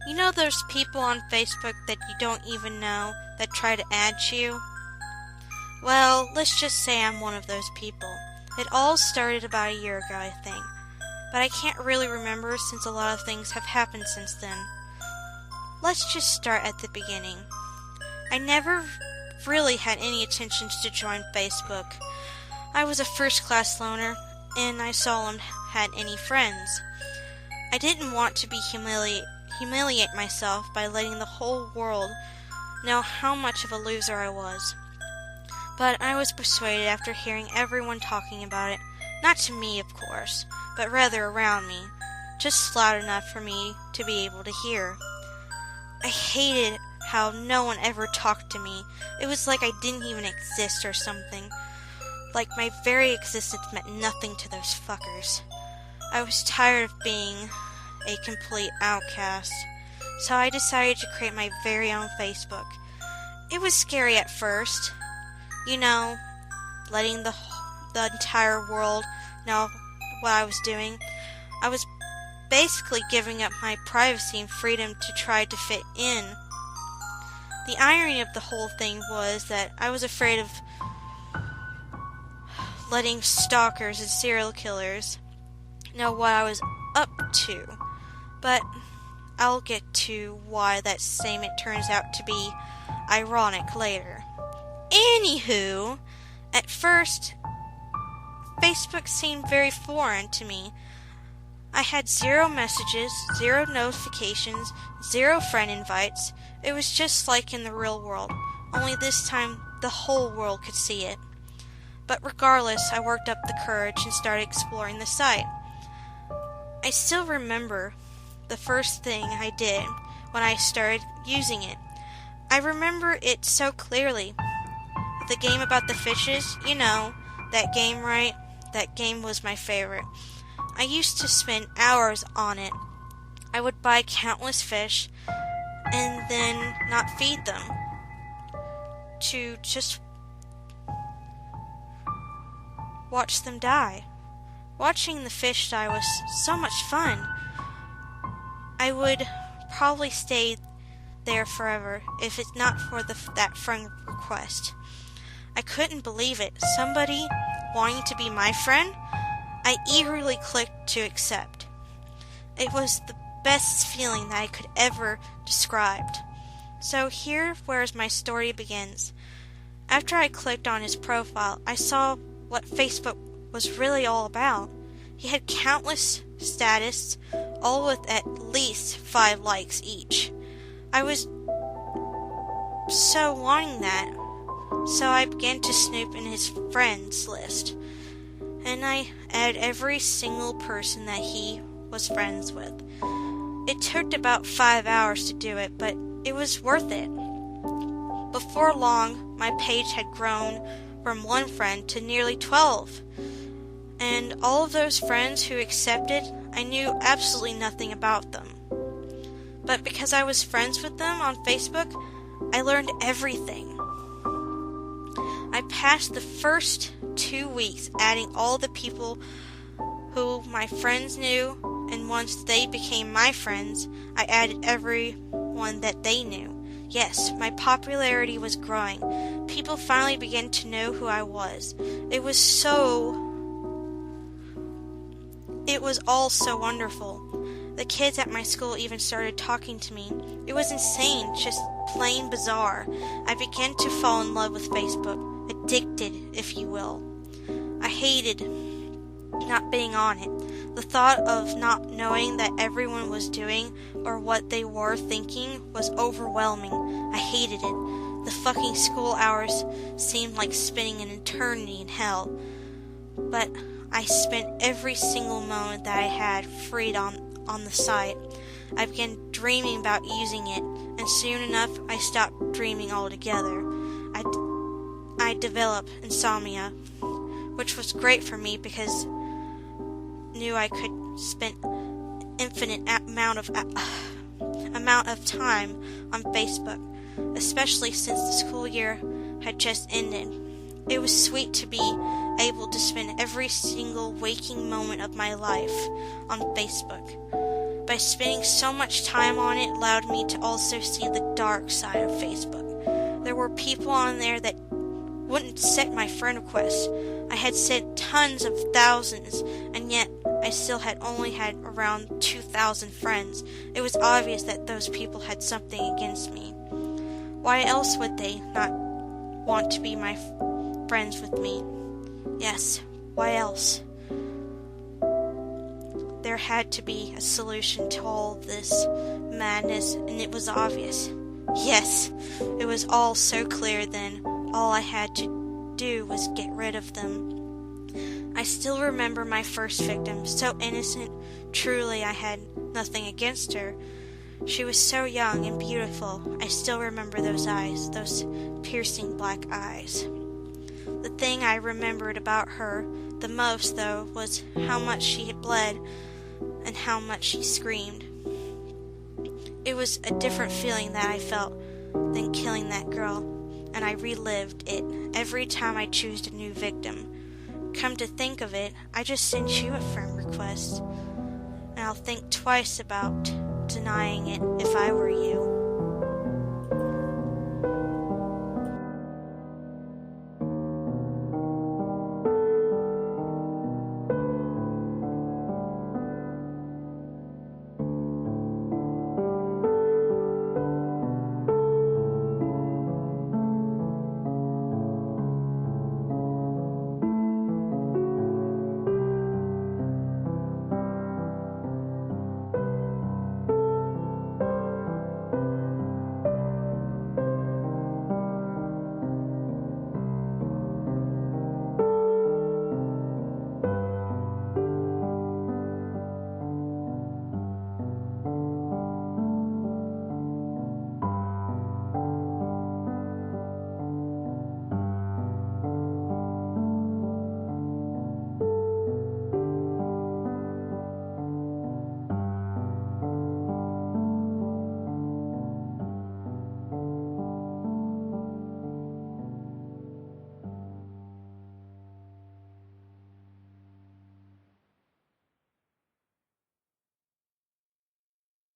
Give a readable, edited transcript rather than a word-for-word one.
You know those people on Facebook that you don't even know that try to add you? Well, let's just say I'm one of those people. It all started about a year ago, I think. But I can't really remember since a lot of things have happened since then. Let's just start at the beginning. I never really had any intentions to join Facebook. I was a first-class loner, and I seldom had any friends. I didn't want to be humiliate myself by letting the whole world know how much of a loser I was. But I was persuaded after hearing everyone talking about it, not to me, of course, but rather around me, just loud enough for me to be able to hear. I hated how no one ever talked to me. It was like I didn't even exist or something. Like my very existence meant nothing to those fuckers. I was tired of being a complete outcast, so I decided to create my very own Facebook. It was scary at first, you know, letting the entire world know what I was doing. I was basically giving up my privacy and freedom to try to fit in. The irony of the whole thing was that I was afraid of letting stalkers and serial killers know what I was up to. But I'll get to why that statement turns out to be ironic later. Anywho, at first, Facebook seemed very foreign to me. I had 0 messages, 0 notifications, 0 friend invites. It was just like in the real world, only this time the whole world could see it. But regardless, I worked up the courage and started exploring the site. I still remember the first thing I did when I started using it. I remember it so clearly. The game about the fishes, you know, that game, right? That game was my favorite. I used to spend hours on it. I would buy countless fish and then not feed them. To just watch them die. Watching the fish die was so much fun. I would probably stay there forever if it's not for that friend request. I couldn't believe it. Somebody wanting to be my friend? I eagerly clicked to accept. It was the best feeling that I could ever describe. So here where my story begins. After I clicked on his profile, I saw what Facebook was really all about. He had countless statuses, all with at least 5 likes each. I was so wanting that, so I began to snoop in his friends list, and I added every single person that he was friends with. It took about 5 hours to do it, but it was worth it. Before long, my page had grown from 1 friend to nearly 12. And all of those friends who accepted, I knew absolutely nothing about them. But because I was friends with them on Facebook, I learned everything. I passed the first 2 weeks adding all the people who my friends knew, and once they became my friends, I added everyone that they knew. Yes, my popularity was growing. People finally began to know who I was. It was all so wonderful. The kids at my school even started talking to me. It was insane, just plain bizarre. I began to fall in love with Facebook, addicted, if you will. I hated not being on it. The thought of not knowing that everyone was doing or what they were thinking was overwhelming. I hated it. The fucking school hours seemed like spending an eternity in hell. But I spent every single moment that I had freed on the site. I began dreaming about using it, and soon enough I stopped dreaming altogether. I developed insomnia, which was great for me because knew I could spend infinite amount of time on Facebook, especially since the school year had just ended. It was sweet to be able to spend every single waking moment of my life on Facebook. By spending so much time on it allowed me to also see the dark side of Facebook. There were people on there that wouldn't accept my friend request. I had sent tons of thousands, and yet I still had only had around 2,000 friends. It was obvious that those people had something against me. Why else would they not want to be my friends with me? Yes, why else? There had to be a solution to all this madness, and it was obvious. Yes, it was all so clear then. All I had to do was get rid of them. I still remember my first victim, so innocent. Truly, I had nothing against her. She was so young and beautiful. I still remember those eyes, those piercing black eyes. The thing I remembered about her the most, though, was how much she had bled and how much she screamed. It was a different feeling that I felt than killing that girl, and I relived it every time I chose a new victim. Come to think of it, I just sent you a friend request, and I'll think twice about denying it if I were you.